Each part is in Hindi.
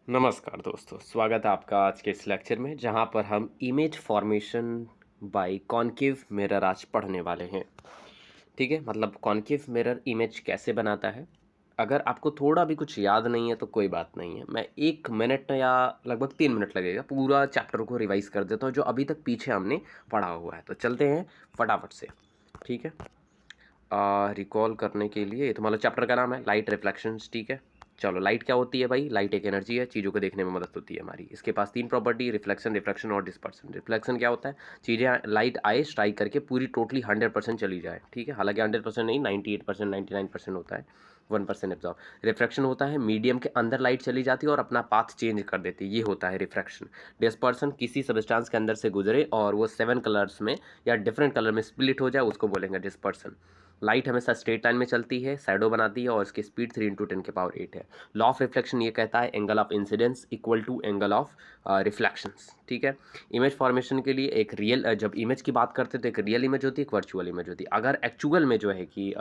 नमस्कार दोस्तों, स्वागत है आपका आज के इस लेक्चर में जहां पर हम image formation by concave mirror आज पढ़ने वाले हैं। ठीक है, मतलब कॉनकेव मिरर इमेज कैसे बनाता है। अगर आपको थोड़ा भी कुछ याद नहीं है तो कोई बात नहीं है, मैं 1 मिनट या लगभग 3 मिनट लगेगा पूरा चैप्टर को रिवाइज कर देता हूँ जो अभी तक पीछे हमने पढ़ा हुआ है। तो चलते हैं फटाफट से। ठीक है, रिकॉल करने के लिए तुम्हारा चैप्टर का नाम है लाइट रिफ्लेक्शंस। ठीक है, चलो लाइट क्या होती है भाई। लाइट एक एनर्जी है, चीज़ों को देखने में मदद होती है हमारी। इसके पास 3 प्रॉपर्टी, रिफ्लेक्शन, रिफ्रैक्शन और डिस्पर्सन। रिफ्लेक्शन क्या होता है, चीज़ें लाइट आए स्ट्राइक करके पूरी टोटली 100% चली जाए। ठीक है, हालांकि 100% नहीं, 98%, 99% होता है, 1% एब्जॉर्ब। रिफ्रैक्शन होता है मीडियम के अंदर लाइट चली जाती है और अपना पाथ चेंज कर देती है, ये होता है रिफ्रैक्शन। डिस्पर्सन किसी सब्सटेंस के अंदर से गुजरे और वो 7 कलर्स में या डिफरेंट कलर में स्प्लिट हो जाए, उसको बोलेंगे डिस्पर्सन। लाइट हमेशा स्ट्रेट लाइन में चलती है, शैडो बनाती है और इसकी स्पीड 3 × 10⁸ है। लॉ ऑफ रिफ्लेक्शन ये कहता है angle of incidence equal to angle of reflections. ठीक है, इमेज फॉर्मेशन के लिए एक रियल, जब इमेज की बात करते हैं तो एक रियल इमेज होती है, एक वर्चुअल इमेज होती है। अगर एक्चुअल में जो है कि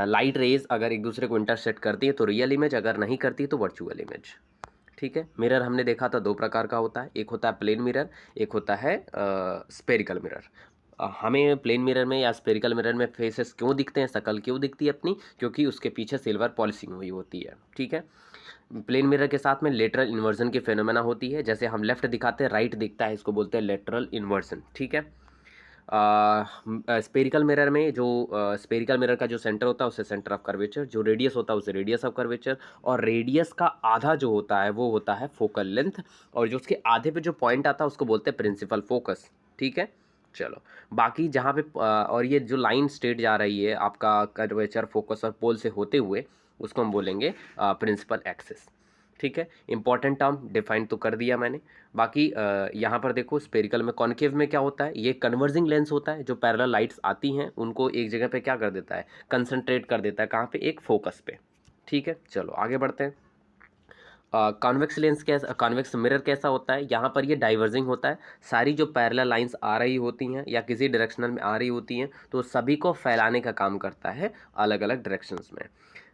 लाइट रेज अगर एक दूसरे को इंटरसेक्ट करती है तो रियल इमेज, अगर नहीं करती तो वर्चुअल इमेज। ठीक है, मिरर हमने देखा था 2 प्रकार का होता है, एक होता है प्लेन मिरर, एक होता है स्पेरिकल मिरर। हमें प्लेन मिरर में या स्पेरिकल मिरर में फेसेस क्यों दिखते हैं, शक्ल क्यों दिखती है अपनी, क्योंकि उसके पीछे सिल्वर पॉलिशिंग हुई होती है। ठीक है, प्लेन मिरर के साथ में लेटरल इन्वर्जन की फेनोमेना होती है, जैसे हम लेफ्ट दिखाते हैं राइट दिखता है, इसको बोलते हैं लेटरल इन्वर्जन। ठीक है, स्पेरिकल मिरर में जो स्पेरिकल मिरर का जो सेंटर होता है उसे सेंटर ऑफ कर्वेचर, जो रेडियस होता है उसे रेडियस ऑफ कर्वेचर, और रेडियस का आधा जो होता है वो होता है फोकल लेंथ, और जो उसके आधे पे जो पॉइंट आता है उसको बोलते हैं प्रिंसिपल फोकस। ठीक है, चलो बाकी जहाँ पे और ये जो लाइन स्ट्रेट जा रही है आपका कर्वेचर, फोकस और पोल से होते हुए, उसको हम बोलेंगे प्रिंसिपल एक्सिस। ठीक है, इंपॉर्टेंट टर्म डिफाइन तो कर दिया मैंने। बाकी यहाँ पर देखो स्पेरिकल में कॉन्केव में क्या होता है, ये कन्वर्जिंग लेंस होता है, जो पैरेलल लाइट्स आती हैं उनको एक जगह पे क्या कर देता है, कंसंट्रेट कर देता है, कहाँ पे, एक फोकस पे। ठीक है, चलो आगे बढ़ते हैं। कॉन्वेक्स लेंस कैसा, कॉन्वेक्स मिरर कैसा होता है, यहाँ पर ये डाइवर्जिंग होता है। सारी जो पैरेलल लाइंस आ रही होती हैं या किसी डायरेक्शनल में आ रही होती हैं तो सभी को फैलाने का काम करता है अलग अलग डायरेक्शंस में।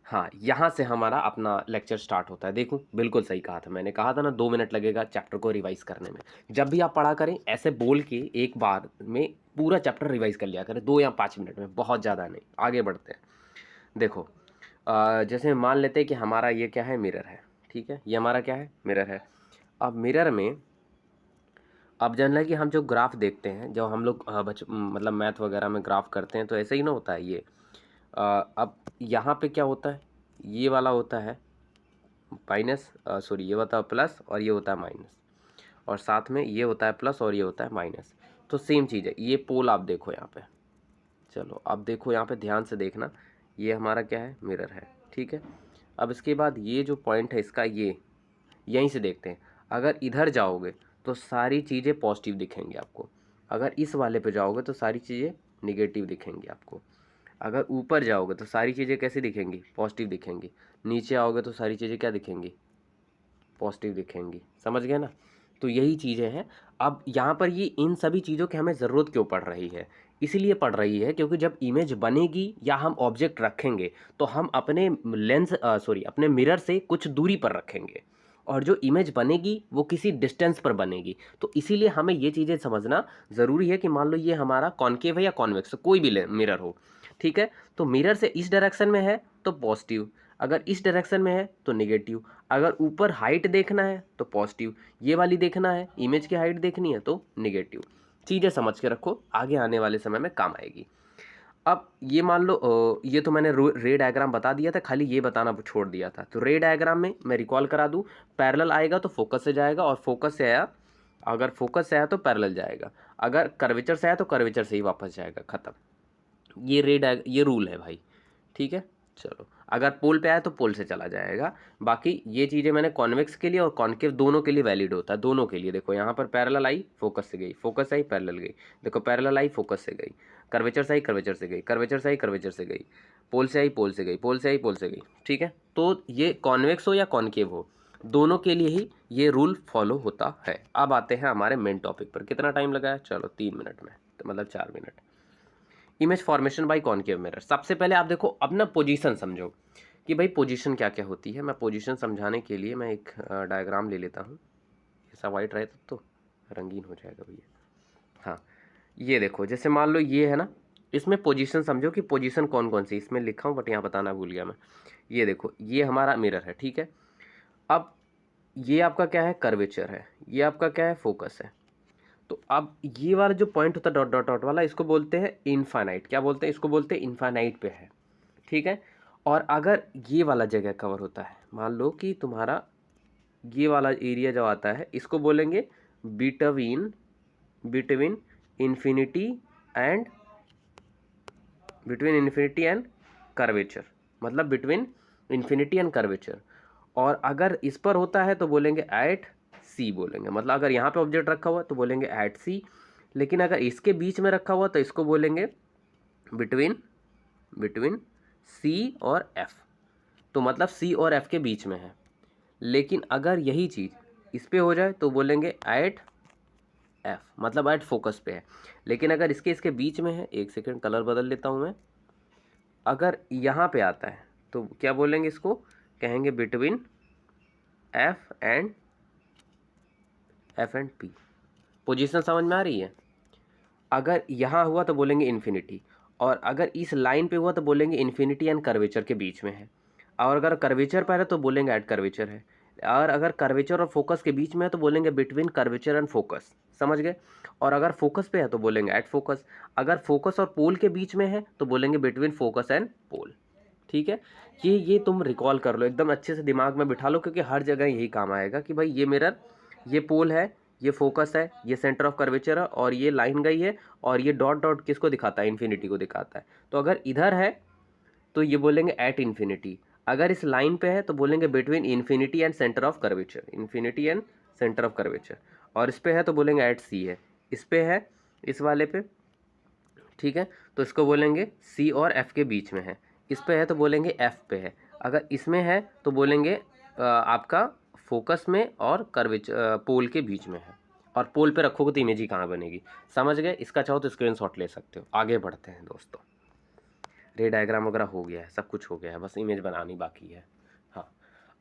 हाँ, यहाँ से हमारा अपना लेक्चर स्टार्ट होता है। देखो बिल्कुल सही कहा था मैंने, कहा था ना 2 मिनट लगेगा चैप्टर को रिवाइज करने में। जब भी आप पढ़ा करें ऐसे बोल के एक बार में पूरा चैप्टर रिवाइज कर लिया करें, 2 या 5 मिनट में, बहुत ज़्यादा नहीं। आगे बढ़ते हैं। देखो जैसे मान लेते हैं कि हमारा ये क्या है, मिरर है। ठीक है, ये हमारा क्या है, मिरर है। अब मिरर में, अब जनरली कि हम जो ग्राफ देखते हैं, जब हम लोग मतलब मैथ वगैरह में ग्राफ करते हैं तो ऐसे ही ना होता है ये। अब यहाँ पे क्या होता है, ये वाला होता है माइनस, सॉरी ये होता है प्लस और ये होता है माइनस, और साथ में ये होता है प्लस और ये होता है माइनस। तो सेम चीज़ है, ये पोल आप देखो यहाँ पे। चलो अब देखो यहाँ पे ध्यान से देखना, ये हमारा क्या है, मिरर है। ठीक है, अब इसके बाद ये जो पॉइंट है इसका, ये यहीं से देखते हैं। अगर इधर जाओगे तो सारी चीज़ें पॉजिटिव दिखेंगी आपको, अगर इस वाले पे जाओगे तो सारी चीज़ें निगेटिव दिखेंगी आपको। अगर ऊपर जाओगे तो सारी चीज़ें कैसी दिखेंगी, पॉजिटिव दिखेंगी। नीचे आओगे तो सारी चीज़ें क्या दिखेंगी, पॉजिटिव दिखेंगी। समझ गए ना, तो यही चीज़ें हैं। अब यहाँ पर ये इन सभी चीज़ों की हमें ज़रूरत क्यों पड़ रही है, इसीलिए पड़ रही है क्योंकि जब इमेज बनेगी या हम ऑब्जेक्ट रखेंगे तो हम अपने लेंस सॉरी अपने मिरर से कुछ दूरी पर रखेंगे, और जो इमेज बनेगी वो किसी डिस्टेंस पर बनेगी। तो इसीलिए हमें ये चीज़ें समझना ज़रूरी है कि मान लो ये हमारा कॉनकेव है या कॉन्वेक्स, कोई भी मिरर हो। ठीक है, तो मिरर से इस डायरेक्शन में है तो पॉजिटिव, अगर इस डायरेक्शन में है तो नेगेटिव। अगर ऊपर हाइट देखना है तो पॉजिटिव, ये वाली देखना है, इमेज की हाइट देखनी है तो नेगेटिव। चीज़ें समझ के रखो, आगे आने वाले समय में काम आएगी। अब ये मान लो ये तो मैंने रे डायग्राम बता दिया था, खाली ये बताना छोड़ दिया था। तो रे डायग्राम में मैं रिकॉल करा दूँ, पैरेलल आएगा तो फोकस से जाएगा, और फोकस से आया, अगर फोकस से आया तो पैरेलल जाएगा, अगर कर्वेचर से आया तो कर्वेचर से ही वापस जाएगा, खत्म। ये रूल है भाई। ठीक है, चलो अगर पोल पे आया तो पोल से चला जाएगा। बाकी ये चीज़ें मैंने कॉन्वेक्स के लिए और कॉन्केव दोनों के लिए वैलिड होता है, दोनों के लिए। देखो यहाँ पर पैरेलल आई, फोकस से गई, फोकस आई, पैरेलल गई। देखो पैरेलल आई, फोकस से गई, कर्वेचर से आई, कर्वेचर से गई, कर्वेचर से आई, कर्वेचर से गई, पोल से आई, पोल से गई, पोल से आई, पोल से गई। ठीक है, तो ये कॉन्वेक्स हो या कॉन्केव हो, दोनों के लिए ही ये रूल फॉलो होता है। अब आते हैं हमारे मेन टॉपिक पर। कितना टाइम लगा है, चलो 3 मिनट में, तो मतलब 4 minute. Image formation by concave mirror. सबसे पहले आप देखो अपना पोजीशन समझो कि भाई पोजीशन क्या क्या होती है। मैं पोजीशन समझाने के लिए मैं एक डायग्राम ले लेता हूँ। ऐसा वाइट रहे तब तो रंगीन हो जाएगा भैया। हाँ, ये देखो, जैसे मान लो ये है ना, इसमें पोजीशन समझो कि पोजीशन कौन कौन सी इसमें लिखा हूँ, बट यहाँ बताना भूल गया मैं। ये देखो, ये हमारा मिरर है, ठीक है। अब ये आपका क्या है, कर्वेचर है, ये आपका क्या है, फोकस है। तो अब ये वाला जो पॉइंट होता है डॉट डॉट डॉट वाला, इसको बोलते हैं इनफाइनाइट। क्या बोलते हैं इसको, बोलते हैं इनफाइनाइट पे है, ठीक है। और अगर ये वाला जगह कवर होता है, मान लो कि तुम्हारा ये वाला एरिया जो आता है, इसको बोलेंगे between between infinity and curvature, मतलब बिटवीन इन्फिनिटी एंड कर्वेचर। और अगर इस पर होता है तो बोलेंगे एट सी बोलेंगे, मतलब अगर यहाँ पे ऑब्जेक्ट रखा हुआ है तो बोलेंगे एट सी। लेकिन अगर इसके बीच में रखा हुआ तो इसको बोलेंगे बिटवीन बिटवीन सी और एफ। तो मतलब सी और एफ के बीच में है। लेकिन अगर यही चीज़ इस पे हो जाए तो बोलेंगे एट एफ, मतलब एट फोकस पे है। लेकिन अगर इसके इसके बीच में है, एक सेकेंड कलर बदल लेता हूँ मैं, अगर यहाँ पे आता है तो क्या बोलेंगे इसको, कहेंगे between F and P. Position समझ में आ रही है। अगर यहाँ हुआ तो बोलेंगे इन्फिनिटी, और अगर इस लाइन पे हुआ तो बोलेंगे इन्फिनिटी एंड कर्वेचर के बीच में है। और अगर कर्वेचर पर है तो बोलेंगे एट कर्वेचर है। और अगर कर्वेचर और फोकस के बीच में है तो बोलेंगे बिटवीन कर्वेचर एंड फोकस, समझ गए। और अगर फोकस पे है तो बोलेंगे एट फोकस। अगर फोकस और पोल के बीच में है तो बोलेंगे बिटवीन फोकस एंड पोल, ठीक है। ये तुम रिकॉल कर लो, एकदम अच्छे से दिमाग में बिठा लो, क्योंकि हर जगह यही काम आएगा कि भाई ये मिरर, ये पोल है, ये फोकस है, ये सेंटर ऑफ कर्वेचर है, और ये लाइन गई है, और ये डॉट डॉट किसको दिखाता है, इन्फिनिटी को दिखाता है। तो अगर इधर है तो ये बोलेंगे एट इन्फिनिटी। अगर इस लाइन पे है तो बोलेंगे between infinity and centre of curvature, infinity and centre of curvature. और इस पे है तो बोलेंगे एट सी है, इस पे है, इस वाले पे, ठीक है। तो इसको बोलेंगे सी और एफ के बीच में है। इस पे है तो बोलेंगे एफ पे है। अगर इसमें है तो बोलेंगे आपका फोकस में और कर्वेचर पोल के बीच में है। और पोल पे रखोगे तो इमेज ही कहाँ बनेगी, समझ गए। इसका चाहो तो स्क्रीनशॉट ले सकते हो। आगे बढ़ते हैं दोस्तों। रे डायग्राम वगैरह हो गया है, सब कुछ हो गया है, बस इमेज बनानी बाकी है। हाँ,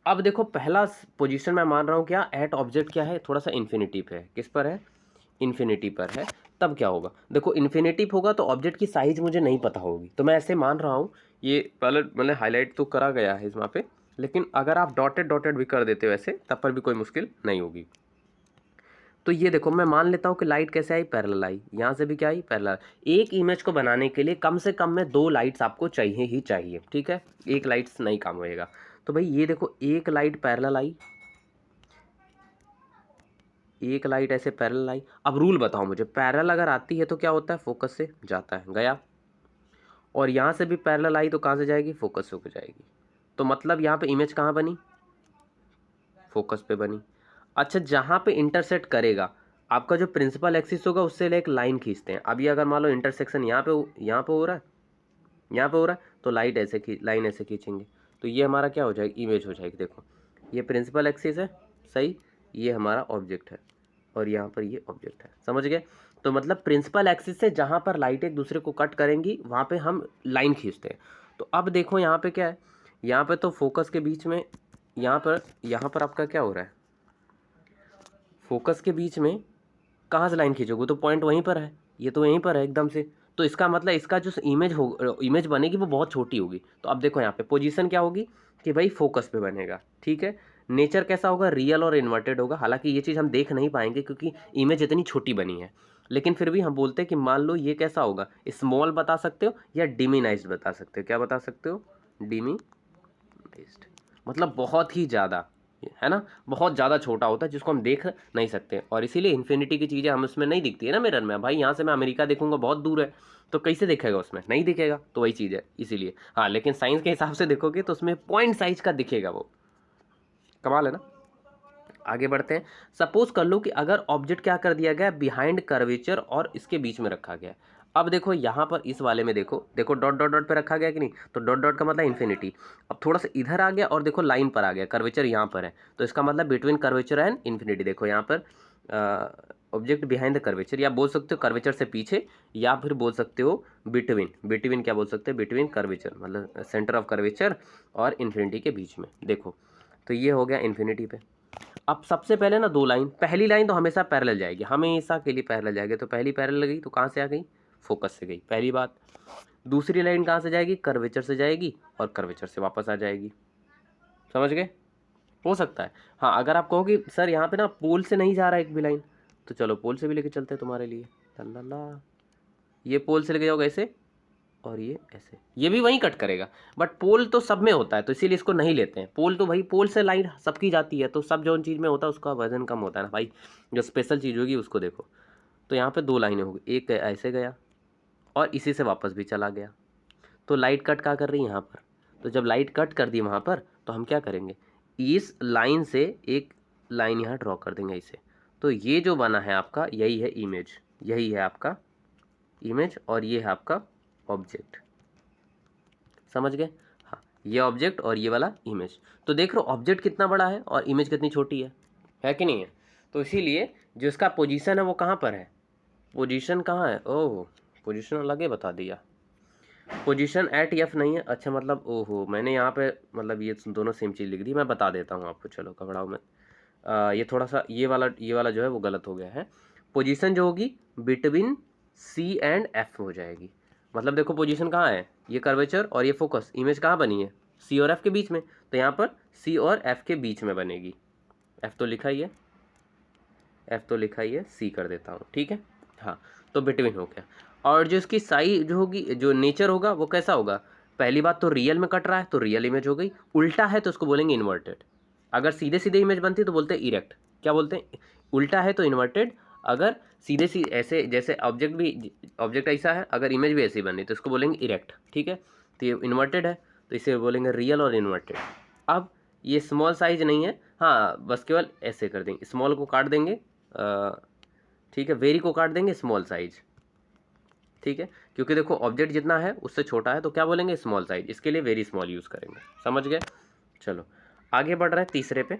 अब देखो पहला पोजीशन मैं मान रहा हूँ क्या, एट ऑब्जेक्ट क्या है, थोड़ा सा इन्फिनिटी पे है। किस पर है, इन्फिनिटी पर है। तब क्या होगा, देखो इन्फिनिटी होगा तो ऑब्जेक्ट की साइज मुझे नहीं पता होगी, तो मैं ऐसे मान रहा हूँ। ये पहले मैंने हाईलाइट तो करा गया है इस वहाँ पे, लेकिन अगर आप डॉटेड डॉटेड भी कर देते हो ऐसे, तब पर भी कोई मुश्किल नहीं होगी। तो ये देखो, मैं मान लेता हूँ कि लाइट कैसे आई, पैरेलल आई, यहाँ से भी क्या आई, पैरेलल। एक इमेज को बनाने के लिए कम से कम में 2 लाइट्स आपको चाहिए ही चाहिए, ठीक है। एक लाइट्स नहीं काम होएगा। तो भाई ये देखो, एक लाइट पैरेलल आई, एक लाइट ऐसे पैरेलल आई। अब रूल बताओ मुझे, पैरेलल अगर आती है तो क्या होता है, फोकस से जाता है, गया। और यहाँ से भी पैरेलल आई तो कहाँ से जाएगी, फोकस से होकर जाएगी। तो मतलब यहाँ पे इमेज कहाँ बनी, फोकस पे बनी। अच्छा, जहाँ पे इंटरसेक्ट करेगा, आपका जो प्रिंसिपल एक्सिस होगा उससे ले एक लाइन खींचते हैं। अभी अगर मान लो इंटरसेक्शन यहाँ पे हो रहा है, यहाँ पे हो रहा है, तो लाइन ऐसे खींचेंगे, तो ये हमारा क्या हो जाएगी, इमेज हो जाएगी। देखो, ये प्रिंसिपल एक्सिस है, सही, ये हमारा ऑब्जेक्ट है, और यहाँ पर ये ऑब्जेक्ट है, समझ गए। तो मतलब प्रिंसिपल एक्सिस से जहाँ पर लाइट एक दूसरे को कट करेंगी वहाँ पे हम लाइन खींचते हैं। तो अब देखो यहाँ पे क्या है, यहाँ पे तो फोकस के बीच में, यहाँ पर आपका क्या हो रहा है, फोकस के बीच में कहाँ से लाइन खींचोगे, तो पॉइंट वहीं पर है, ये तो यहीं पर है एकदम से। तो इसका मतलब इसका जो इमेज बनेगी वो बहुत छोटी होगी। तो अब देखो यहाँ पे पोजीशन क्या होगी कि भाई फोकस पे बनेगा, ठीक है। नेचर कैसा होगा, रियल और इन्वर्टेड होगा। हालांकि ये चीज़ हम देख नहीं पाएंगे क्योंकि इमेज इतनी छोटी बनी है, लेकिन फिर भी हम बोलते हैं कि मान लो ये कैसा होगा, स्मॉल बता सकते हो या डिमिनाइज्ड बता सकते हो। क्या बता सकते हो, डिमिनाइज्ड, मतलब बहुत ही ज़्यादा, है ना, बहुत ज़्यादा छोटा होता है जिसको हम देख नहीं सकते। और इसीलिए इन्फिनिटी की चीज़ें हम उसमें नहीं दिखती है ना मिरर में। भाई यहाँ से मैं अमेरिका देखूंगा, बहुत दूर है, तो कैसे दिखेगा, उसमें नहीं दिखेगा। तो वही चीज़ है इसीलिए। हाँ, लेकिन साइंस के हिसाब से देखोगे तो उसमें पॉइंट साइज का दिखेगा, वो कमाल है ना। आगे बढ़ते हैं। सपोज कर लो कि अगर ऑब्जेक्ट क्या कर दिया गया, बिहाइंड कर्वेचर और इसके बीच में रखा गया। अब देखो यहाँ पर इस वाले में देखो डॉट डॉट डॉट पे रखा गया कि नहीं, तो डॉट डॉट का मतलब इन्फिनिटी। अब थोड़ा सा इधर आ गया और देखो लाइन पर आ गया, कर्वेचर यहाँ पर है, तो इसका मतलब बिटवीन कर्वेचर एंड इन्फिनिटी। देखो यहाँ पर ऑब्जेक्ट बिहाइंड द कर्वेचर, या बोल सकते हो कर्वेचर से पीछे, या फिर बोल सकते हो बिटवीन। बिटवीन क्या बोल सकते हैं, बिटवीन कर्वेचर, मतलब सेंटर ऑफ कर्वेचर और इन्फिनिटी के बीच में। देखो तो ये हो गया इन्फिनिटी पे। अब सबसे पहले ना 2 लाइन, पहली लाइन तो हमेशा पैरेलल जाएगी, हमेशा के लिए पैरेलल जाएगी। तो पहली पैरेलल गई तो कहाँ से आ गई, फोकस से गई, पहली बात। दूसरी लाइन कहाँ से जाएगी, कर्वेचर से जाएगी, और कर्वेचर से वापस आ जाएगी। समझ गए, हो सकता है। हाँ, अगर आप कहो कि सर यहाँ पे ना पोल से नहीं जा रहा है एक भी लाइन, तो चलो पोल से भी लेके चलते हैं तुम्हारे लिए। ला, ये पोल से लेके जाओगे ऐसे, और ये ऐसे, ये भी वहीं कट करेगा। बट पोल तो सब में होता है, तो इसीलिए इसको नहीं लेते हैं। पोल तो भाई, पोल से लाइन सबकी जाती है, तो सब जो चीज़ में होता है उसका वजन कम होता है ना भाई। जो स्पेशल चीज़ होगी उसको देखो। तो यहाँ पे 2 लाइनें होगी, एक ऐसे गया और इसी से वापस भी चला गया। तो लाइट कट क्या कर रही है यहाँ पर, तो जब लाइट कट कर दी वहाँ पर, तो हम क्या करेंगे, इस लाइन से एक लाइन यहाँ ड्रॉ कर देंगे इसे। तो ये जो बना है आपका, यही है इमेज, यही है आपका इमेज, और ये है आपका ऑब्जेक्ट। समझ गए, हाँ, ये ऑब्जेक्ट और ये वाला इमेज। तो देख रहे हो ऑब्जेक्ट कितना बड़ा है और इमेज कितनी छोटी है कि नहीं है। तो इसीलिए जो इसका पोजीशन है वो कहाँ पर है, पोजीशन कहाँ है, ओह पोजीशन अलग ही बता दिया, पोजीशन एट एफ नहीं है। अच्छा, मतलब ओहो, मैंने यहाँ पे मतलब ये दोनों सेम चीज़ लिख दी, मैं बता देता हूँ आपको, चलो घबराओ मत। ये थोड़ा सा ये वाला जो है वो गलत हो गया है। पोजीशन जो होगी बिटवीन सी एंड एफ हो जाएगी। मतलब देखो पोजीशन कहाँ है, ये कर्वेचर और ये फोकस, इमेज कहाँ बनी है, सी और एफ के बीच में। तो यहाँ पर सी और एफ के बीच में बनेगी। एफ तो लिखा ही है, एफ तो लिखा ही है, सी कर देता हूँ, ठीक है। हाँ, तो बिटवीन हो गया। और जो इसकी साइज जो होगी, जो नेचर होगा वो कैसा होगा, पहली बात तो रियल में कट रहा है तो रियल इमेज हो गई, उल्टा है तो उसको बोलेंगे इन्वर्टेड। अगर सीधे सीधे इमेज बनती है तो बोलते हैं इरेक्ट, क्या बोलते हैं, उल्टा है तो इन्वर्टेड, अगर सीधे सीधे ऐसे जैसे ऑब्जेक्ट ऐसा है, अगर इमेज भी ऐसी बनी तो इसको बोलेंगे इरेक्ट, ठीक है। तो ये इन्वर्टेड है तो इसे बोलेंगे रियल और इन्वर्टेड। अब ये स्मॉल साइज नहीं है, हाँ, बस केवल ऐसे कर देंगे, स्मॉल को काट देंगे, ठीक है, वेरी को काट देंगे स्मॉल साइज, ठीक है। क्योंकि देखो ऑब्जेक्ट जितना है उससे छोटा है तो क्या बोलेंगे, स्मॉल साइज, इसके लिए वेरी स्मॉल यूज़ करेंगे। समझ गए, चलो आगे बढ़ रहे हैं तीसरे पे।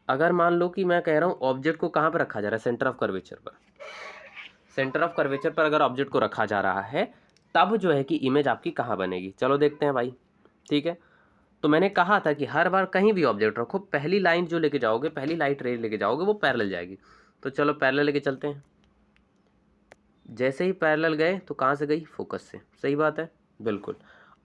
अगर मान लो कि मैं कह रहा हूँ ऑब्जेक्ट को कहाँ पर रखा जा रहा है, सेंटर ऑफ कर्वेचर पर। सेंटर ऑफ कर्वेचर पर अगर ऑब्जेक्ट को रखा जा रहा है, तब जो है कि इमेज आपकी कहाँ बनेगी, चलो देखते हैं भाई, ठीक है। तो मैंने कहा था कि हर बार कहीं भी ऑब्जेक्ट रखो, पहली लाइन जो लेके जाओगे, पहली लाइट रे लेके जाओगे वो पैरेलल जाएगी। तो चलो पैरेलल लेके चलते हैं। जैसे ही पैरेलल गए तो कहाँ से गई, फोकस से, सही बात है, बिल्कुल।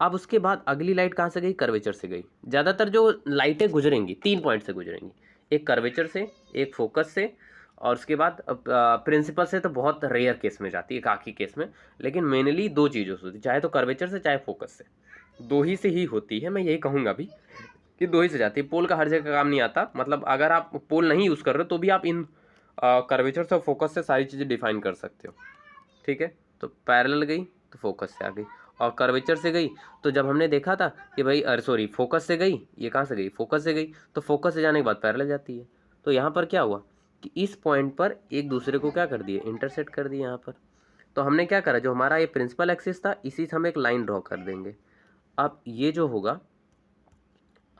अब उसके बाद अगली लाइट कहाँ से गई, कर्वेचर से गई। ज़्यादातर जो लाइटें गुजरेंगी 3 पॉइंट से गुजरेंगी, एक कर्वेचर से, एक फोकस से, और उसके बाद प्रिंसिपल से तो बहुत रेयर केस में जाती है, काकी केस में, लेकिन मेनली 2 चीज़ों से होती है, चाहे तो कर्वेचर से चाहे फोकस से, 2 ही से ही होती है। मैं यही कहूँगा अभी कि 2 ही से जाती है, पोल का हर जगह काम नहीं आता। मतलब अगर आप पोल नहीं यूज़ कर रहे हो तो भी आप इन कर्वेचर से और फोकस से सारी चीज़ें डिफाइन कर सकते हो, ठीक है। तो पैरेलल गई तो फोकस से आ गई, और कर्वेचर से गई तो जब हमने देखा था कि भाई, अरे सॉरी, फोकस से गई, ये कहाँ से गई, फोकस से गई, तो फोकस से जाने के बाद पैरेलल जाती है। तो यहाँ पर क्या हुआ कि इस पॉइंट पर एक दूसरे को क्या कर दिए, इंटरसेक्ट कर दिए यहाँ पर। तो हमने क्या करा, जो हमारा ये प्रिंसिपल एक्सिस था इसी से हम एक लाइन ड्रॉ कर देंगे। अब ये जो होगा,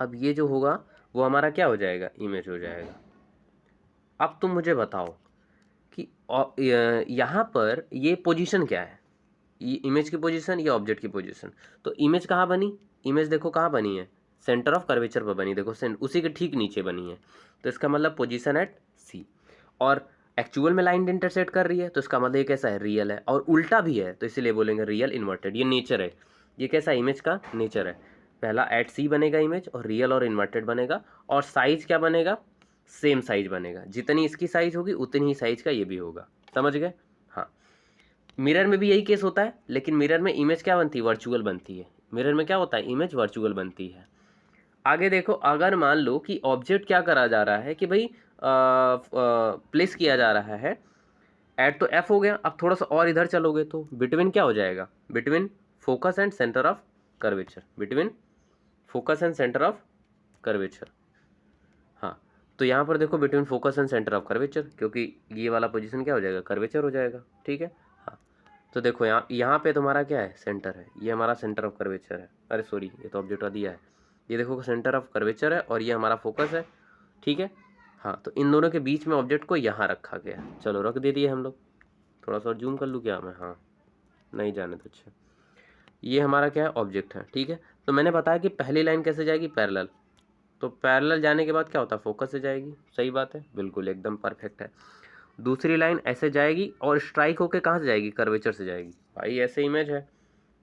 अब ये जो होगा वो हमारा क्या हो जाएगा, इमेज हो जाएगा। अब तुम मुझे बताओ कि यहाँ पर ये पोजीशन क्या है, ये इमेज की पोजीशन, ये ऑब्जेक्ट की पोजीशन। तो इमेज कहाँ बनी, इमेज देखो कहाँ बनी है, सेंटर ऑफ कर्वेचर पर बनी, देखो उसी के ठीक नीचे बनी है। तो इसका मतलब पोजीशन एट सी, और एक्चुअल में लाइन इंटरसेक्ट कर रही है तो इसका मतलब ये कैसा है, रियल है, और उल्टा भी है तो इसीलिए बोलेंगे रियल इन्वर्टेड। ये नेचर है, ये कैसा इमेज का नेचर है, पहला एट सी बनेगा इमेज, और रियल और इन्वर्टेड बनेगा, और साइज क्या बनेगा, सेम साइज बनेगा, जितनी इसकी साइज होगी उतनी ही साइज का ये भी होगा। समझ गए, हाँ। मिरर में भी यही केस होता है, लेकिन मिरर में इमेज क्या बनती है, वर्चुअल बनती है। मिरर में क्या होता है, इमेज वर्चुअल बनती है। आगे देखो, अगर मान लो कि ऑब्जेक्ट क्या करा जा रहा है कि भाई प्लेस किया जा रहा है, एट तो एफ हो गया, अब थोड़ा सा और इधर चलोगे तो बिटवीन क्या हो जाएगा, between focus and centre of curvature, between focus and centre of curvature. हाँ, तो यहाँ पर देखो between focus and centre of curvature, क्योंकि ये वाला पोजीशन क्या हो जाएगा, कर्वेचर हो जाएगा, ठीक है। हाँ, तो देखो यहाँ पे तुम्हारा क्या है, सेंटर है, ये हमारा सेंटर ऑफ कर्वेचर है, अरे सॉरी, ये तो ऑब्जेक्ट दिया है, ये देखो सेंटर ऑफ कर्वेचर है और ये हमारा फोकस है, ठीक है। हाँ, तो इन दोनों के बीच में ऑब्जेक्ट को यहाँ रखा गया। चलो रख दे दिए हम लोग। थोड़ा सा जूम कर लूँ क्या मैं? हाँ, नहीं जाने तो अच्छा। ये हमारा क्या है? ऑब्जेक्ट है, ठीक है। तो मैंने बताया कि पहली लाइन कैसे जाएगी? पैरेलल। तो पैरेलल जाने के बाद क्या होता है? फोकस से जाएगी। सही बात है, बिल्कुल एकदम परफेक्ट है। दूसरी लाइन ऐसे जाएगी और स्ट्राइक होके कहाँ से जाएगी? कर्वेचर से जाएगी। भाई ऐसे इमेज है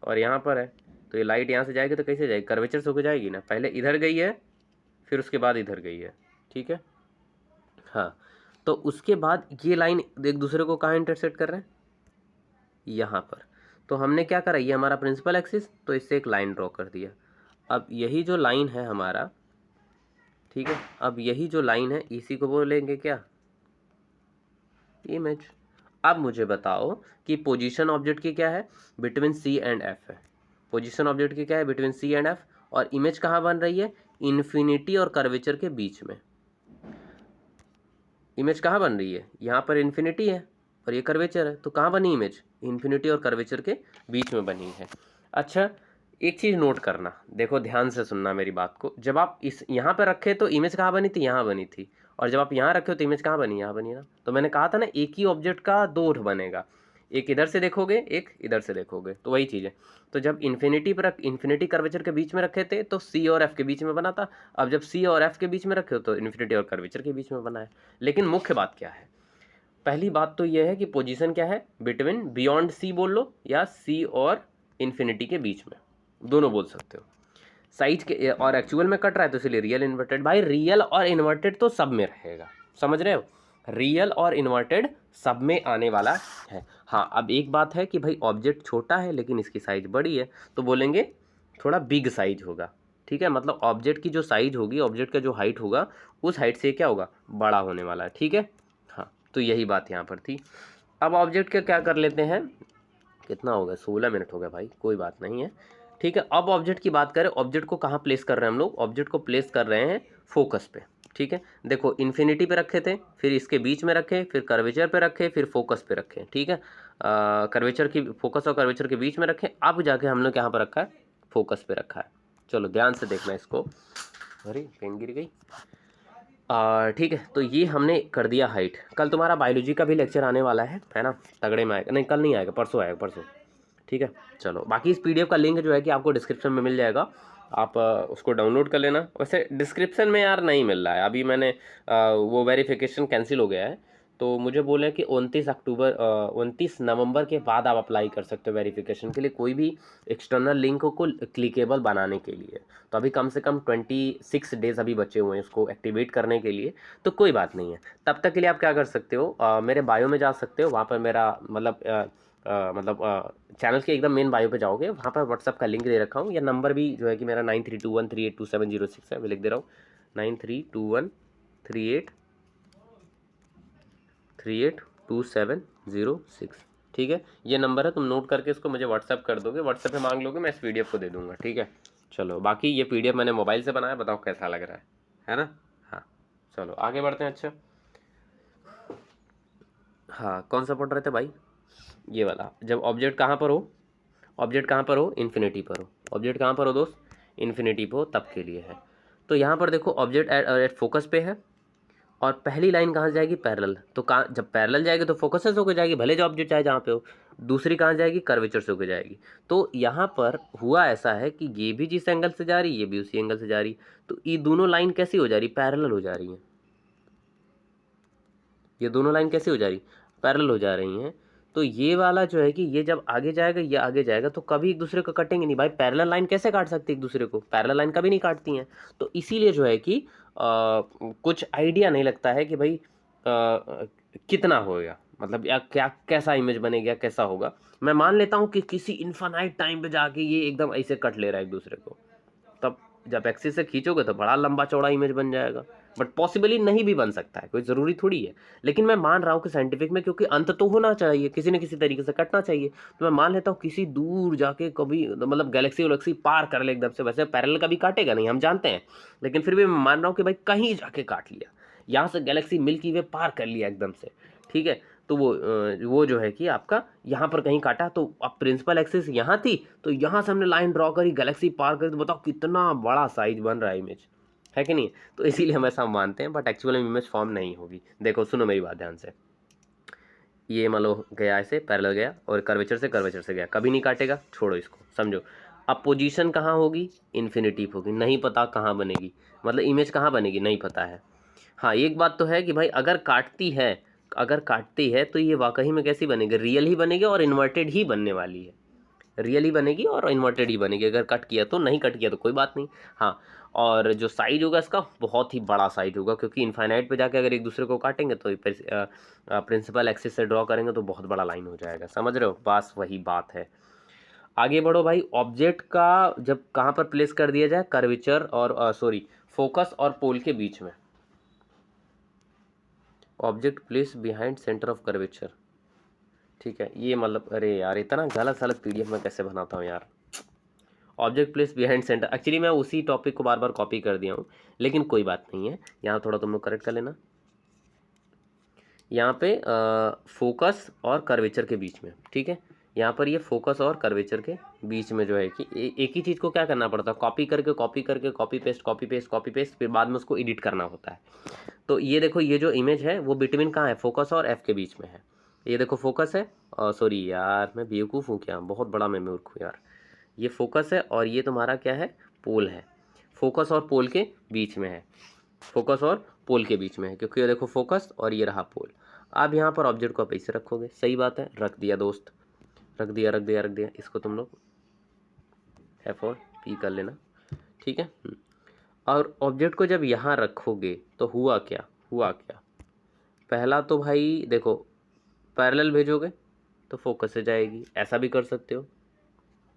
और यहाँ पर है, तो ये लाइट यहाँ से जाएगी तो कैसे जाएगी? कर्वेचर से होकर जाएगी ना। पहले इधर गई है, फिर उसके बाद इधर गई है, ठीक है। हाँ, तो उसके बाद ये लाइन एक दूसरे को कहाँ इंटरसेक्ट कर रहे हैं? यहाँ पर। तो हमने क्या करा, ये हमारा प्रिंसिपल एक्सिस, तो इससे एक लाइन ड्रॉ कर दिया। अब यही जो लाइन है हमारा, ठीक है, अब यही जो लाइन है इसी को बोलेंगे क्या? इमेज। अब मुझे बताओ कि पोजीशन ऑब्जेक्ट की क्या है? बिटवीन सी एंड एफ है। पोजीशन ऑब्जेक्ट की क्या है? Between C and F. और इमेज कहाँ बन रही है? इन्फिनिटी और कर्वेचर के बीच में। इमेज कहाँ बन रही है? यहाँ पर इन्फिनिटी है और ये कर्वेचर है, तो कहाँ बनी इमेज? इन्फिनिटी और कर्वेचर के बीच में बनी है। अच्छा, एक चीज़ नोट करना, देखो ध्यान से सुनना मेरी बात को। जब आप इस यहाँ पर रखे तो इमेज कहाँ बनी थी? यहाँ बनी थी। और जब आप यहाँ रखे हो तो इमेज कहाँ बनी? यहाँ बनी ना। तो मैंने कहा था ना, एक ही ऑब्जेक्ट का दो बनेगा, एक इधर से देखोगे, एक इधर से देखोगे, तो वही चीज़ है। तो जब इन्फिनिटी कर्वेचर के बीच में रखे थे तो सी और एफ के बीच में बना था। अब जब सी और एफ के बीच में रखे हो तो इन्फिनिटी और कर्वेचर के बीच में बना है। लेकिन मुख्य बात क्या है? पहली बात तो यह है कि पोजीशन क्या है? बिटवीन, बियॉन्ड सी बोल लो या सी और इन्फिनिटी के बीच में, दोनों बोल सकते हो। साइज के और एक्चुअल में कट रहा है तो इसलिए रियल इन्वर्टेड। भाई रियल और इन्वर्टेड तो सब में रहेगा, समझ रहे हो? रियल और इन्वर्टेड सब में आने वाला है। हाँ, अब एक बात है कि भाई ऑब्जेक्ट छोटा है लेकिन इसकी साइज बड़ी है, तो बोलेंगे थोड़ा बिग साइज होगा, ठीक है। मतलब ऑब्जेक्ट की जो साइज होगी, ऑब्जेक्ट का जो हाइट होगा, उस हाइट से क्या होगा? बड़ा होने वाला है, ठीक है। हाँ, तो यही बात यहाँ पर थी। अब ऑब्जेक्ट का क्या कर लेते हैं? कितना हो गया? 16 मिनट हो गया भाई, कोई बात नहीं है, ठीक है। अब ऑब्जेक्ट की बात करें, ऑब्जेक्ट को कहाँ प्लेस कर रहे हैं हम लोग? ऑब्जेक्ट को प्लेस कर रहे हैं फोकस पे, ठीक है। देखो इन्फिनिटी पे रखे थे, फिर इसके बीच में रखे, फिर कर्वेचर पे रखे, फिर फोकस पे रखे, ठीक है। कर्वेचर की, फोकस और कर्वेचर के बीच में रखे, अब जाके हम लोग यहाँ पर रखा है, फोकस पे रखा है। चलो ध्यान से देखना इसको। अरे पेन गिर गई। ठीक है, तो ये हमने कर दिया हाइट। कल तुम्हारा बायोलॉजी का भी लेक्चर आने वाला है ना? तगड़े में आएगा, नहीं कल नहीं आएगा, परसों आएगा, परसों, ठीक है। चलो बाकी इस पीडीएफ का लिंक जो है कि आपको डिस्क्रिप्शन में मिल जाएगा, आप उसको डाउनलोड कर लेना। वैसे डिस्क्रिप्शन में यार नहीं मिल रहा है अभी, मैंने वो वेरिफिकेशन कैंसिल हो गया है, तो मुझे बोले कि 29 नवंबर के बाद आप अप्लाई कर सकते हो वेरिफिकेशन के लिए, कोई भी एक्सटर्नल लिंक को क्लिकेबल बनाने के लिए। तो अभी कम से कम 26 डेज अभी बचे हुए हैं उसको एक्टिवेट करने के लिए, तो कोई बात नहीं है। तब तक के लिए आप क्या कर सकते हो, मेरे बायो में जा सकते हो, वहाँ पर मेरा मतलब चैनल के एकदम मेन बायो पे जाओगे, वहाँ पर व्हाट्सअप का लिंक दे रखा हूँ, या नंबर भी जो है कि मेरा 9321382706 है, मैं लिख दे रहा हूँ 9321382706, ठीक है। ये नंबर है, तुम नोट करके इसको मुझे व्हाट्सअप कर दोगे, व्हाट्सएप पे मांग लोगे, मैं इस पीडीएफ को दे दूंगा, ठीक है। चलो बाकी ये पीडीएफ मैंने मोबाइल से बनाया, बताओ कैसा लग रहा है ना? हाँ, चलो आगे बढ़ते हैं। अच्छा, हाँ कौन सा पढ़ रहे थे भाई? ये वाला। जब ऑब्जेक्ट कहाँ पर हो? ऑब्जेक्ट कहाँ पर हो? इन्फिनिटी पर हो। ऑब्जेक्ट कहाँ पर हो दोस्त? इन्फिनिटी पर हो, तब के लिए है। तो यहाँ पर देखो ऑब्जेक्ट एट फोकस पे है, और पहली लाइन कहाँ जाएगी? पैरेलल। तो कहाँ, जब पैरेलल जाएगी तो फोकस से होकर जाएगी, भले जो ऑब्जेक्ट चाहे जहाँ पे हो। दूसरी कहाँ जाएगी? कर्वेचर से होकर जाएगी। तो यहाँ पर हुआ ऐसा है कि ये भी जिस एंगल से जा रही, ये भी उसी एंगल से जा रही, तो ये दोनों लाइन कैसी हो जा रही? पैरेलल हो जा रही हैं। ये दोनों लाइन कैसी हो जा रही? पैरेलल हो जा रही हैं। तो ये वाला जो है कि ये जब आगे जाएगा, ये आगे जाएगा, तो कभी एक दूसरे को कटेंगे नहीं भाई। पैरेलल लाइन कैसे काट सकती है एक दूसरे को? पैरेलल लाइन कभी नहीं काटती हैं। तो इसीलिए जो है कि कुछ आइडिया नहीं लगता है कि भाई कितना होगा, मतलब या क्या कैसा इमेज बनेगा, कैसा होगा। मैं मान लेता हूँ कि किसी इन्फानाइट टाइम पे जाके ये एकदम ऐसे कट ले रहा है एक दूसरे को, तब जब एक्सिस से खींचोगे तो बड़ा लंबा चौड़ा इमेज बन जाएगा। बट पॉसिबली नहीं भी बन सकता है, कोई ज़रूरी थोड़ी है। लेकिन मैं मान रहा हूँ कि साइंटिफिक में, क्योंकि अंत तो होना चाहिए, किसी न किसी तरीके से कटना चाहिए, तो मैं मान लेता हूँ किसी दूर जाके कभी मतलब गैलेक्सी वैलेक्सी पार कर ले एकदम से। वैसे पैरेलल कभी काटेगा नहीं, हम जानते हैं, लेकिन फिर भी मैं मान रहा हूँ कि भाई कहीं जाके काट लिया, यहाँ से गैलेक्सी मिल्की वे पार कर लिया एकदम से, ठीक है। तो वो जो है कि आपका यहाँ पर कहीं काटा, तो अब प्रिंसिपल एक्सिस यहाँ थी, तो यहाँ से हमने लाइन ड्रॉ करी, गैलेक्सी पार करी, तो बताओ कितना बड़ा साइज बन रहा है इमेज, है कि नहीं? तो इसीलिए हम ऐसा मानते हैं, बट एक्चुअल में इमेज फॉर्म नहीं होगी। देखो सुनो मेरी बात ध्यान से, ये मान लो गया ऐसे पैरेलल गया और कर्वेचर से गया, कभी नहीं काटेगा, छोड़ो इसको, समझो। अब पोजीशन कहाँ होगी, इन्फिनिटिव होगी, नहीं पता कहाँ बनेगी, मतलब इमेज कहाँ बनेगी नहीं पता है। हाँ एक बात तो है कि भाई अगर काटती है तो ये वाकई में कैसी बनेगी, रियल ही बनेगी और इन्वर्टेड ही बनने वाली है, रियल ही बनेगी और इन्वर्टेड ही बनेगी। अगर कट किया तो, नहीं कट किया तो कोई बात नहीं। हाँ, और जो साइज होगा इसका बहुत ही बड़ा साइज होगा, क्योंकि इनफाइनाइट पे जाके अगर एक दूसरे को काटेंगे तो प्रिंसिपल एक्सिस से ड्रॉ करेंगे तो बहुत बड़ा लाइन हो जाएगा, समझ रहे हो, बस वही बात है। आगे बढ़ो भाई, ऑब्जेक्ट का जब कहाँ पर प्लेस कर दिया जाए, कर्वेचर और सॉरी फोकस और पोल के बीच में। Object place behind centre of curvature, ठीक है, ये मतलब अरे यार इतना गलत सलत पीडीएफ में कैसे बनाता हूँ यार। Object place behind centre, actually मैं उसी टॉपिक को बार बार कॉपी कर दिया हूँ, लेकिन कोई बात नहीं है, यहाँ थोड़ा तुम लोग करेक्ट कर लेना। यहाँ पे फोकस और कर्वेचर के बीच में, ठीक है, यहाँ पर ये फोकस और कर्वेचर के बीच में जो है कि एक ही चीज़ को क्या करना पड़ता है, कॉपी करके कॉपी पेस्ट, फिर बाद में उसको एडिट करना होता है। तो ये देखो, ये जो इमेज है वो बिटवीन कहाँ है, फोकस और एफ के बीच में है। ये देखो फोकस है, सॉरी यार मैं बेवकूफ़ हूँ क्या, बहुत बड़ा मैं मूर्ख हूँ यार। ये फोकस है और ये तुम्हारा क्या है, पोल है, फोकस और पोल के बीच में है, फोकस और पोल के बीच में है, क्योंकि ये देखो फोकस और ये रहा पोल। अब यहाँ पर ऑब्जेक्ट को आप ऐसे रखोगे, सही बात है, रख दिया दोस्त, रख दिया, इसको तुम लोग F और P कर लेना, ठीक है। और ऑब्जेक्ट को जब यहाँ रखोगे तो हुआ क्या, पहला तो भाई देखो, पैरेलल भेजोगे तो फोकस से जाएगी, ऐसा भी कर सकते हो,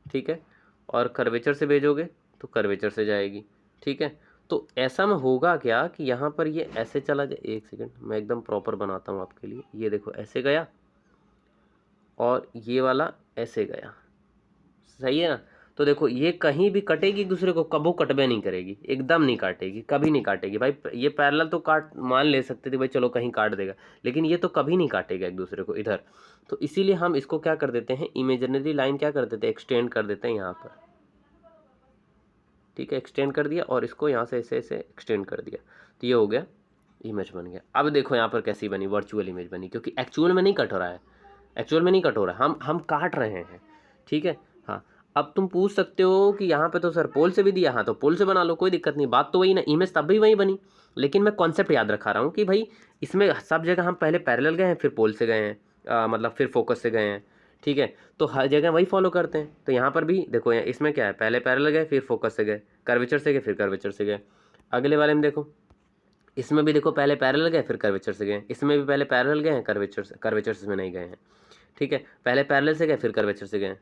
ठीक है, और कर्वेचर से भेजोगे तो कर्वेचर से जाएगी, ठीक है। तो ऐसा में होगा क्या कि यहाँ पर ये ऐसे चला जाए, एक सेकंड मैं एकदम प्रॉपर बनाता हूँ आपके लिए, ये देखो ऐसे गया और ये वाला ऐसे गया, सही है ना। तो देखो ये कहीं भी कटेगी एक दूसरे को, कबो कटबे नहीं करेगी, एकदम नहीं काटेगी, कभी नहीं काटेगी भाई। ये पैरेलल तो काट मान ले सकते थे भाई, चलो कहीं काट देगा, लेकिन ये तो कभी नहीं काटेगा एक दूसरे को इधर। तो इसीलिए हम इसको क्या कर देते हैं, इमेजिनरी लाइन क्या कर देते हैं, एक्सटेंड कर देते हैं यहाँ पर, ठीक है, एक्सटेंड कर दिया और इसको यहाँ से ऐसे ऐसे एक्सटेंड कर दिया, तो ये हो गया, इमेज बन गया। अब देखो यहाँ पर कैसी बनी, वर्चुअल इमेज बनी, क्योंकि एक्चुअल में नहीं कट हो रहा है, एक्चुअल में नहीं कट हो रहा है, हम काट रहे हैं, ठीक है। हाँ, अब तुम पूछ सकते हो कि यहाँ पे तो सर पोल से भी दिया, हाँ तो पोल से बना लो, कोई दिक्कत नहीं, बात तो वही ना, इमेज तब भी वही बनी, लेकिन मैं कॉन्सेप्ट याद रखा रहा हूँ कि भाई इसमें सब जगह हम पहले पैरेलल गए हैं, फिर पोल से गए हैं, मतलब फिर फोकस से गए हैं, ठीक है। तो हर जगह वही फॉलो करते हैं, तो यहाँ पर भी देखो, इसमें क्या है, पहले पैरेलल गए फिर फोकस से गए, कर्वेचर से गए फिर कर्वेचर से गए। अगले वाले में देखो, इसमें भी देखो पहले पैरेलल गए फिर कर्वेचर से गए, इसमें भी पहले पैरेलल गए हैं, कर्वेचर से में नहीं गए हैं, ठीक है, पहले पैरेलल से गए फिर कर्वेचर से गए,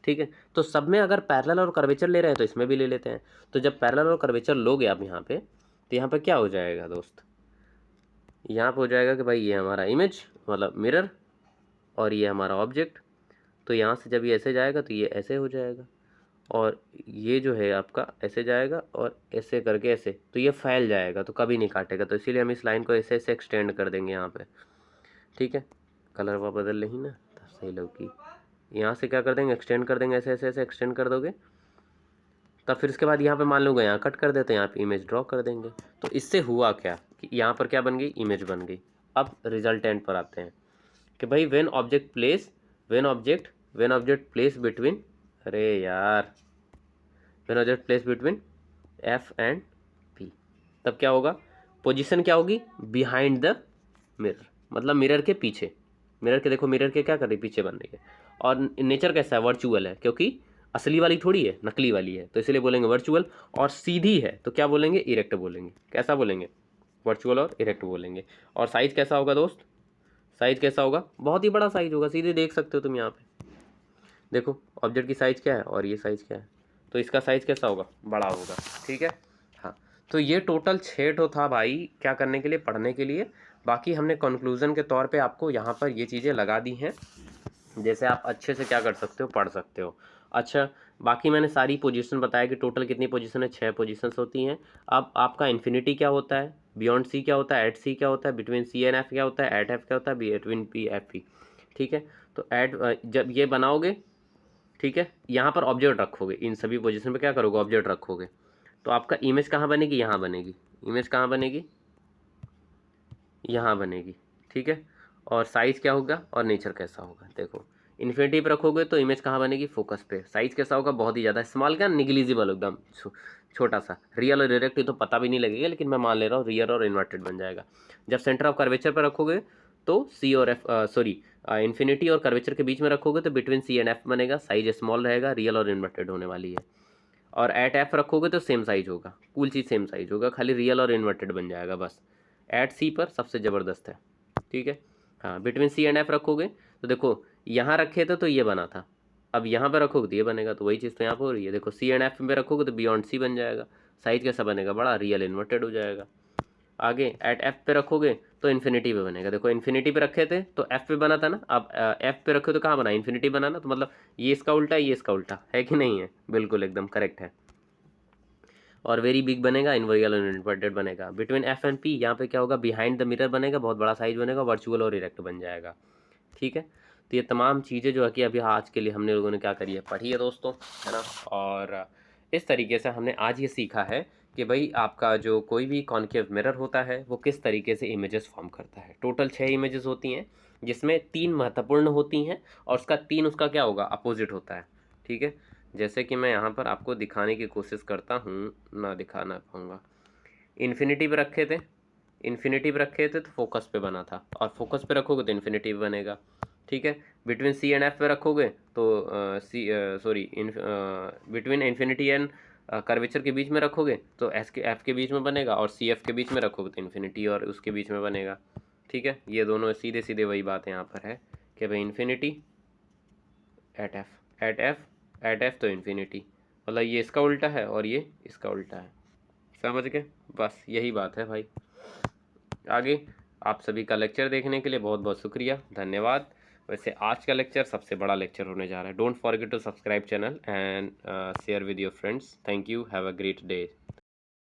ठीक है। तो सब में अगर पैरेलल और कर्वेचर ले रहे हैं तो इसमें भी ले लेते हैं। तो जब पैरेलल और कर्वेचर लोगे आप यहाँ पे, तो यहाँ पे क्या हो जाएगा दोस्त, यहाँ पे हो जाएगा कि भाई ये हमारा इमेज मतलब मिरर और ये हमारा ऑब्जेक्ट। तो यहाँ से जब ये ऐसे जाएगा तो ये ऐसे हो जाएगा, और ये जो है आपका ऐसे जाएगा और ऐसे करके ऐसे, तो ये फैल जाएगा, तो कभी नहीं काटेगा। तो इसीलिए हम इस लाइन को ऐसे ऐसे एक्सटेंड कर देंगे यहाँ पे, ठीक है। कलर वह बदल रही ना, तब सही लगेगी। यहाँ से क्या कर देंगे, एक्सटेंड कर देंगे, ऐसे ऐसे ऐसे एक्सटेंड कर दोगे, तब फिर इसके बाद यहाँ पे मान लो यहाँ कट कर देते हैं, यहाँ पे इमेज ड्रॉ कर देंगे। तो इससे हुआ क्या कि यहाँ पर क्या बन गई, इमेज बन गई। अब रिजल्टेंट पर आते हैं कि भाई व्हेन ऑब्जेक्ट प्लेस बिटवीन, अरे यार, when object place between F and P, तब क्या होगा, पोजीशन क्या होगी, बिहाइंड द मिरर, मतलब मिरर के पीछे, मिरर के देखो, मिरर के क्या कर रही है, पीछे बन रही है। और नेचर कैसा है, वर्चुअल है, क्योंकि असली वाली थोड़ी है, नकली वाली है, तो इसलिए बोलेंगे वर्चुअल। और सीधी है तो क्या बोलेंगे, इरेक्ट बोलेंगे। कैसा बोलेंगे, वर्चुअल और इरेक्ट बोलेंगे। और साइज कैसा होगा दोस्त, साइज कैसा होगा, बहुत ही बड़ा साइज होगा, सीधे देख सकते हो तुम यहाँ पे, देखो ऑब्जेक्ट की साइज़ क्या है और ये साइज़ क्या है, तो इसका साइज़ कैसा होगा, बड़ा होगा, ठीक है। हाँ, तो ये टोटल 6 ठो था भाई, क्या करने के लिए, पढ़ने के लिए। बाकी हमने कंक्लूजन के तौर पे आपको यहाँ पर ये चीज़ें लगा दी हैं, जैसे आप अच्छे से क्या कर सकते हो, पढ़ सकते हो। अच्छा, बाकी मैंने सारी पोजीशन बताया कि टोटल कितनी पोजीशन है, 6 पोजीशंस होती हैं। अब आपका इन्फिनिटी क्या होता है, बियॉन्ड सी क्या होता है, एट सी क्या होता है, बिटवीन सी एंड एफ क्या होता है, एट एफ क्या होता है, बिटवीन पी एफ पी, ठीक है। तो एट जब ये बनाओगे, ठीक है, यहाँ पर ऑब्जेक्ट रखोगे, इन सभी पोजीशन पे क्या करोगे, ऑब्जेक्ट रखोगे, तो आपका इमेज कहाँ बनेगी, यहाँ बनेगी। इमेज कहाँ बनेगी, यहाँ बनेगी, ठीक है। और साइज़ क्या होगा और नेचर कैसा होगा, देखो इन्फिनिटी पे रखोगे तो इमेज कहाँ बनेगी, फोकस पे। साइज़ कैसा होगा, बहुत ही ज़्यादा स्मॉल, क्या निग्लिजिबल एकदम छोटा सा। रियल और डायरेक्ट ये तो पता भी नहीं लगेगा, लेकिन मैं मान ले रहा हूँ रियल और इन्वर्टेड बन जाएगा। जब सेंटर ऑफ कर्वेचर पर रखोगे तो सी और एफ, सॉरी इन्फिनिटी और कर्वेचर के बीच में रखोगे तो बिटवीन सी एंड एफ बनेगा। साइज स्मॉल रहेगा, रियल और इन्वर्टेड होने वाली है। और एट एफ रखोगे तो सेम साइज होगा, कुल चीज़ सेम साइज होगा, खाली रियल और इन्वर्टेड बन जाएगा बस। एट सी पर सबसे ज़बरदस्त है, ठीक है। हाँ, बिटवीन सी एंड एफ रखोगे तो देखो यहाँ रखे थे तो ये बना था, अब यहाँ पे रखोगे तो ये बनेगा, तो वही चीज़ तो यहाँ पर हो रही है। देखो सी एंड एफ में रखोगे तो बियॉन्ड सी बन जाएगा। साइज कैसा बनेगा, बड़ा, रियल इन्वर्टेड हो जाएगा। आगे एट एफ पे रखोगे तो इन्फिनिटी पे बनेगा। देखो इन्फिनिटी पे रखे थे तो एफ पे बना था ना, अब एफ पे रखे तो कहाँ बना, इन्फिनिटी बना ना, तो मतलब ये इसका उल्टा है, ये इसका उल्टा है कि नहीं है, बिल्कुल एकदम करेक्ट है। और वेरी बिग बनेगा, इनवर्टिकल और इन्वर्टेड बनेगा। बिटवीन एफ एंड पी यहाँ पे क्या होगा, बिहाइंड द मिरर बनेगा, बहुत बड़ा साइज बनेगा, वर्चुअल और इरेक्ट बन जाएगा, ठीक है। तो ये तमाम चीज़ें जो है कि अभी आज के लिए हमने लोगों ने क्या करी है, पढ़ी है दोस्तों, है ना। और इस तरीके से हमने आज ये सीखा है कि भाई आपका जो कोई भी कॉन्केव मिरर होता है वो किस तरीके से इमेजेस फॉर्म करता है। टोटल 6 इमेजेस होती हैं, जिसमें 3 महत्वपूर्ण होती हैं और उसका 3 उसका क्या होगा, अपोजिट होता है, ठीक है। जैसे कि मैं यहाँ पर आपको दिखाने की कोशिश करता हूँ, ना दिखा ना पाऊँगा। इन्फिनिटी पे रखे थे, इन्फिनिटी पे रखे थे तो फोकस पे बना था, और फोकस पे रखोगे तो इन्फिनिटी पे बनेगा, ठीक है। बिटवीन सी एंड एफ पे रखोगे तो C sorry between infinity and curvature के बीच में रखोगे तो एस के एफ के बीच में बनेगा, और सी एफ के बीच में रखोगे तो इन्फिनिटी और उसके बीच में बनेगा, ठीक है। ये दोनों सीधे सीधे वही बात यहाँ पर है कि भाई infinity at F, at F, at F तो इन्फिनिटी, मतलब ये इसका उल्टा है और ये इसका उल्टा है, समझ गए, बस यही बात है भाई। आगे आप सभी का लेक्चर देखने के लिए बहुत बहुत शुक्रिया, धन्यवाद। वैसे आज का लेक्चर सबसे बड़ा लेक्चर होने जा रहा है। Don't forget to subscribe channel and share with your friends. Thank you, have a great day.